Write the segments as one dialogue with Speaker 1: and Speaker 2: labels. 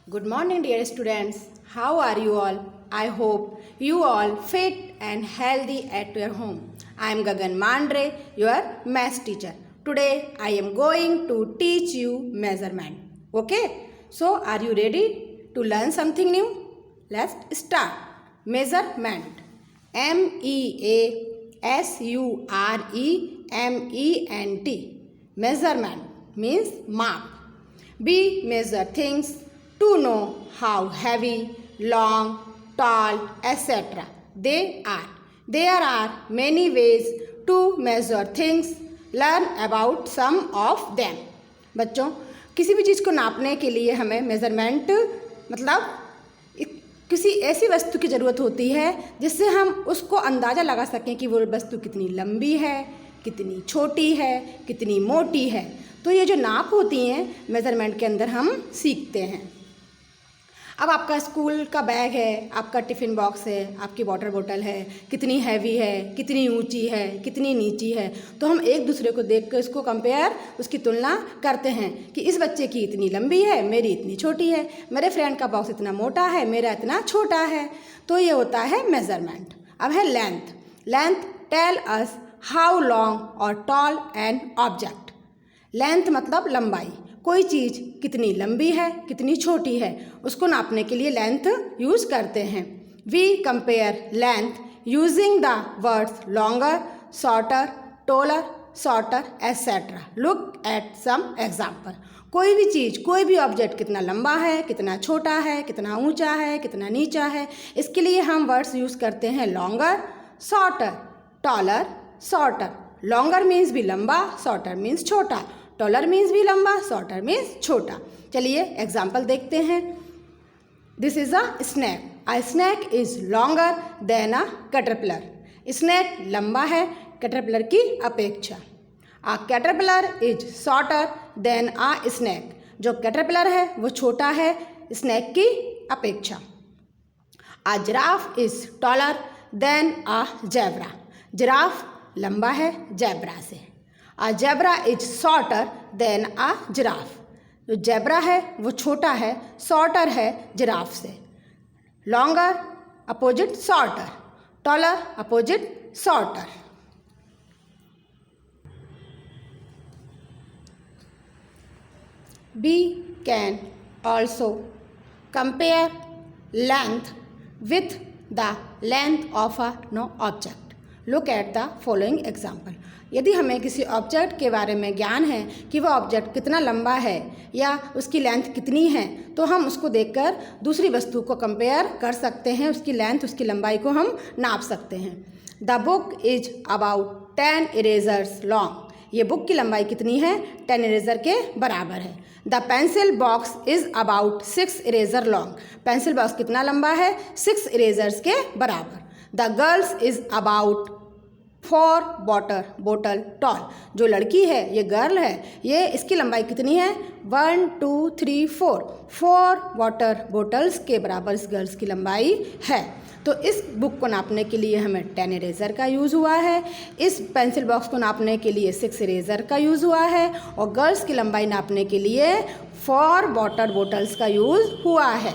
Speaker 1: Good morning, dear students. How are you all? I hope you all fit and healthy at your home. I am Gagan Mandre, your math teacher. Today I am going to teach you measurement. Okay? So are you ready to learn something new? Let's start. Measurement. MEASUREMENT. Measurement means mark. We measure things to know how heavy, long, tall, etc. they are. There are many ways to measure things. Learn about some of them. बच्चों, किसी भी चीज़ को नापने के लिए हमें measurement मतलब किसी ऐसी वस्तु की ज़रूरत होती है जिससे हम उसको अंदाज़ा लगा सकें कि वो वस्तु कितनी लंबी है, कितनी छोटी है, कितनी मोटी है। तो ये जो नाप होती हैं मेज़रमेंट के अंदर हम सीखते हैं। अब आपका स्कूल का बैग है, आपका टिफ़िन बॉक्स है, आपकी वाटर बोतल है, कितनी हैवी है, कितनी ऊंची है, कितनी नीची है, तो हम एक दूसरे को देख कर इसको कंपेयर, उसकी तुलना करते हैं कि इस बच्चे की इतनी लंबी है, मेरी इतनी छोटी है, मेरे फ्रेंड का बॉक्स इतना मोटा है, मेरा इतना छोटा है। तो ये होता है मेज़रमेंट। अब है length. Length tell us how long और टॉल एन ऑब्जेक्ट। लेंथ मतलब लंबाई, कोई चीज़ कितनी लंबी है, कितनी छोटी है, उसको नापने के लिए लेंथ यूज़ करते हैं। We compare length using the words longer, shorter, taller, shorter etcetera. Look at some example. कोई भी चीज़, कोई भी ऑब्जेक्ट कितना लंबा है, कितना छोटा है, कितना ऊंचा है, कितना नीचा है, इसके लिए हम वर्ड्स यूज़ करते हैं longer, shorter, taller, shorter. Longer means भी लंबा, शॉर्टर मीन्स छोटा, टॉलर मीन्स भी लंबा, शॉर्टर मीन्स छोटा। चलिए एग्जाम्पल देखते हैं। This is a snake. A snake is longer than a caterpillar. Snake लंबा है कैटरपिलर की अपेक्षा। A caterpillar is shorter than a snake. जो कैटरपिलर है वो छोटा है स्नैक की अपेक्षा। A giraffe is taller than a zebra. Giraffe लंबा है ज़ेब्रा से। A zebra is shorter than a giraffe. जो ज़ेब्रा है वो छोटा है, शॉर्टर है जिराफ से। Longer opposite shorter, taller opposite shorter. We can also compare length with the length of a no object. Look at the following example. यदि हमें किसी ऑब्जेक्ट के बारे में ज्ञान है कि वह ऑब्जेक्ट कितना लंबा है या उसकी लेंथ कितनी है, तो हम उसको देखकर दूसरी वस्तु को कंपेयर कर सकते हैं, उसकी लेंथ, उसकी लंबाई को हम नाप सकते हैं। The book is about 10 erasers long. ये बुक की लंबाई कितनी है? 10 इरेजर के बराबर है। The pencil box is about 6 eraser long. Pencil box कितना लंबा है? 6 इरेजर्स के बराबर। The girls is about 4 bottle tall. जो लड़की है, ये गर्ल है, ये इसकी लंबाई कितनी है? 1 2 3 4 वाटर बोटल्स के बराबर इस गर्ल्स की लंबाई है। तो इस बुक को नापने के लिए हमें 10 इरेज़र का यूज़ हुआ है, इस पेंसिल बॉक्स को नापने के लिए 6 इरेज़र का यूज़ हुआ है, और गर्ल्स की लंबाई नापने के लिए 4 वाटर बोटल्स का यूज़ हुआ है।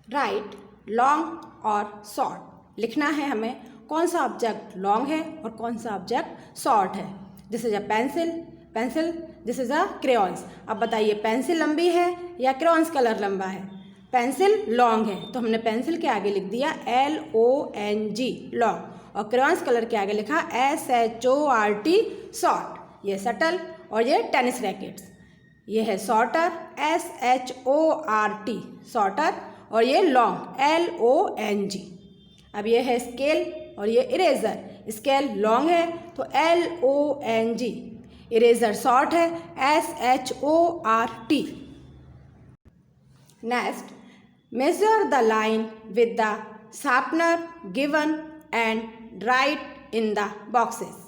Speaker 1: राइट लॉन्ग और शॉर्ट। लिखना है हमें कौन सा ऑब्जेक्ट लॉन्ग है और कौन सा ऑब्जेक्ट शॉर्ट है। This is a pencil, this is a crayons. अब बताइए पेंसिल लंबी है या क्रेयॉन्स कलर लंबा है? पेंसिल लॉन्ग है, तो हमने पेंसिल के आगे लिख दिया LONG लॉन्ग, और क्रेयॉन्स कलर के आगे लिखा SHORT शॉर्ट। ये शटल और ये टेनिस रैकेट्स। ये है शॉर्टर SHORT शॉर्टर, और ये लॉन्ग LONG। अब ये है स्केल और ये इरेज़र। स्केल लॉन्ग है तो LONG, इरेज़र शॉर्ट है SHORT। Next, measure the line with the sharpener given and right in the boxes.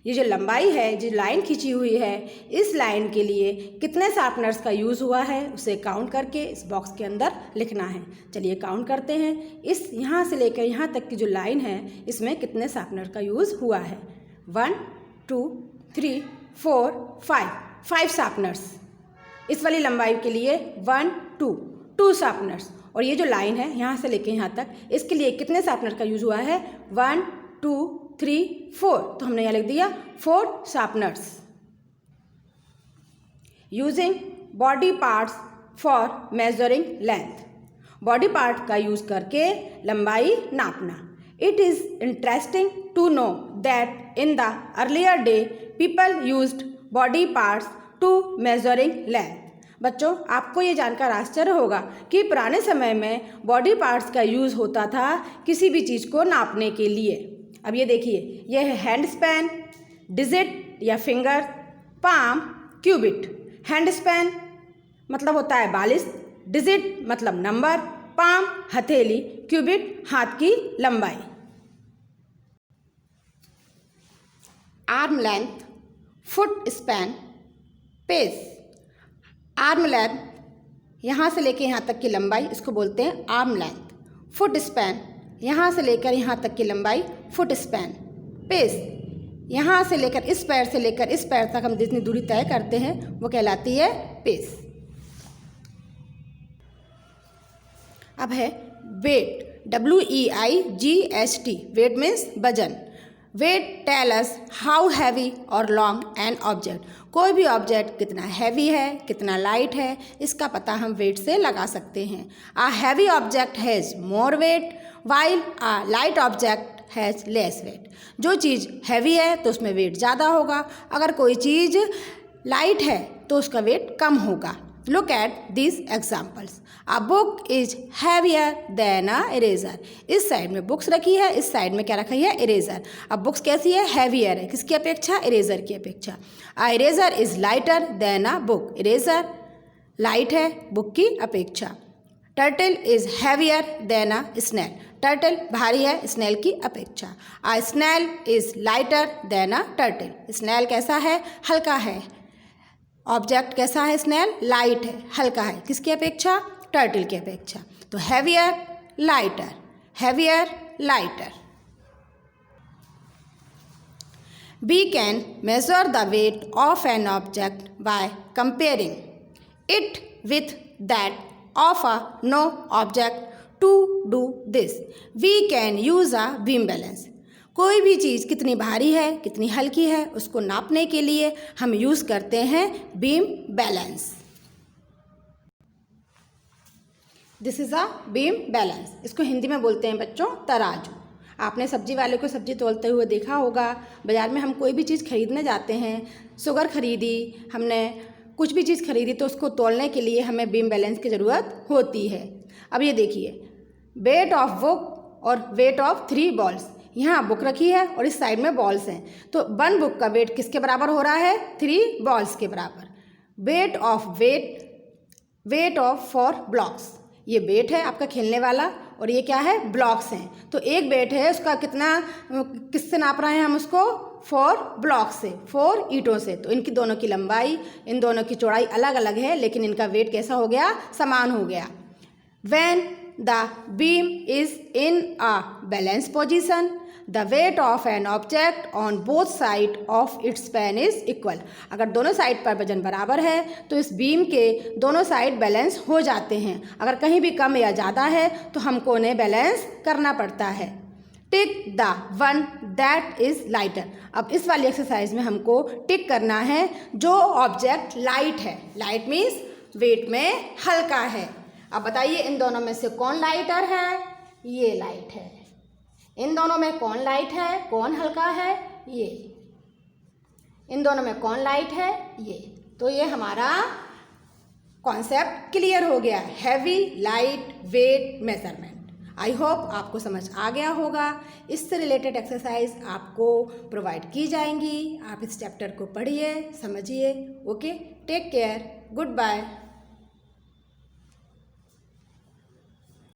Speaker 1: ये जो लंबाई है, जो लाइन खींची हुई है, इस लाइन के लिए कितने शार्पनर्स का यूज़ हुआ है उसे काउंट करके इस बॉक्स के अंदर लिखना है। चलिए काउंट करते हैं। इस यहाँ से लेकर यहाँ तक की जो लाइन है, इसमें कितने शार्पनर का यूज़ हुआ है? 1 2 3 4 5 शार्पनर्स। इस वाली लंबाई के लिए 1 2 शार्पनर्स, और ये जो लाइन है यहाँ से लेके यहाँ तक, इसके लिए कितने शार्पनर का यूज हुआ है? 1 2 3 4, तो हमने यहाँ लिख दिया 4 sharpeners. Using body parts for measuring length, body part का यूज करके लंबाई नापना। It is interesting to know that in the earlier day people used body parts to measuring length. बच्चों, आपको ये जानकर आश्चर्य होगा कि पुराने समय में बॉडी पार्ट्स का यूज़ होता था किसी भी चीज़ को नापने के लिए। अब ये देखिए, यह है हैंड स्पैन, डिजिट या finger, palm, cubit. Hand span मतलब होता है बालिश, डिजिट मतलब नंबर, पाम हथेली, क्यूबिट हाथ की लंबाई। Arm length, foot span, pace. Arm length यहाँ से लेकर यहाँ तक की लंबाई, इसको बोलते हैं आर्म लेंथ। फुट स्पैन यहाँ से लेकर यहाँ तक की लंबाई, फुट स्पैन। पेस यहाँ से लेकर इस पैर से लेकर इस पैर तक हम जितनी दूरी तय करते हैं वो कहलाती है पेस। अब है वेट, WEIGHT। वेट मीन्स वजन। Weight tell us how heavy और लॉन्ग एन ऑब्जेक्ट। कोई भी ऑब्जेक्ट कितना हैवी है, कितना लाइट है, इसका पता हम वेट से लगा सकते हैं। A heavy object has more weight while a light object has less weight. जो चीज़ हैवी है तो उसमें वेट ज़्यादा होगा, अगर कोई चीज़ लाइट है तो उसका वेट कम होगा। Look at these examples. A book is heavier than a eraser. इस साइड में बुक्स रखी है, इस साइड में क्या रखा है? इरेजर। अब बुक्स कैसी है? हैवियर है। किसकी अपेक्षा? इरेजर की अपेक्षा। A eraser is lighter than a book. Eraser light है बुक की अपेक्षा। Turtle is heavier than a snail. Turtle भारी है स्नेल की अपेक्षा। A snail is lighter than a turtle. Snail कैसा है? हल्का है। ऑब्जेक्ट कैसा है? स्नेल लाइट है, हल्का है। किसकी अपेक्षा? टर्टल की अपेक्षा। तो heavier, lighter, heavier, lighter. We can measure the weight of an object by comparing it with that of a known object. To do this we can use a beam balance. कोई भी चीज़ कितनी भारी है, कितनी हल्की है, उसको नापने के लिए हम यूज़ करते हैं beam balance. This is a beam balance. इसको हिंदी में बोलते हैं बच्चों तराजू। आपने सब्जी वाले को सब्जी तोलते हुए देखा होगा। बाज़ार में हम कोई भी चीज़ खरीदने जाते हैं, शुगर खरीदी, हमने कुछ भी चीज़ खरीदी तो उसको तोलने के लिए हमें बीम बैलेंस की ज़रूरत होती है। अब ये देखिए, वेट ऑफ बुक और वेट ऑफ 3 बॉल्स। यहाँ बुक रखी है और इस साइड में बॉल्स हैं, तो 1 बुक का वेट किसके बराबर हो रहा है? 3 बॉल्स के बराबर। Weight of 4 blocks. ये वेट है आपका खेलने वाला और ये क्या है? ब्लॉक्स हैं। तो एक वेट है उसका कितना, किससे नाप रहे हैं हम उसको? 4 ब्लॉक से, 4 ईंटों से। तो इनकी दोनों की लंबाई, इन दोनों की चौड़ाई अलग अलग है, लेकिन इनका वेट कैसा हो गया? समान हो गया। When the beam is in a balanced position, the weight of an object on both sides of its span is equal. अगर दोनों साइड पर वजन बराबर है तो इस बीम के दोनों साइड बैलेंस हो जाते हैं। अगर कहीं भी कम या ज़्यादा है तो हमको उन्हें बैलेंस करना पड़ता है। Tick the one that is lighter. अब इस वाली एक्सरसाइज में हमको टिक करना है जो ऑब्जेक्ट लाइट है। लाइट मीन्स वेट में हल्का है। अब बताइए इन दोनों में से कौन लाइटर है? ये लाइट है। इन दोनों में कौन लाइट है, कौन हल्का है? ये। इन दोनों में कौन लाइट है? ये। तो ये हमारा कॉन्सेप्ट क्लियर हो गया, heavy, light, weight, measurement. I hope आपको समझ आ गया होगा। इससे रिलेटेड एक्सरसाइज आपको प्रोवाइड की जाएंगी। आप इस चैप्टर को पढ़िए, समझिए। Okay, take care, good bye.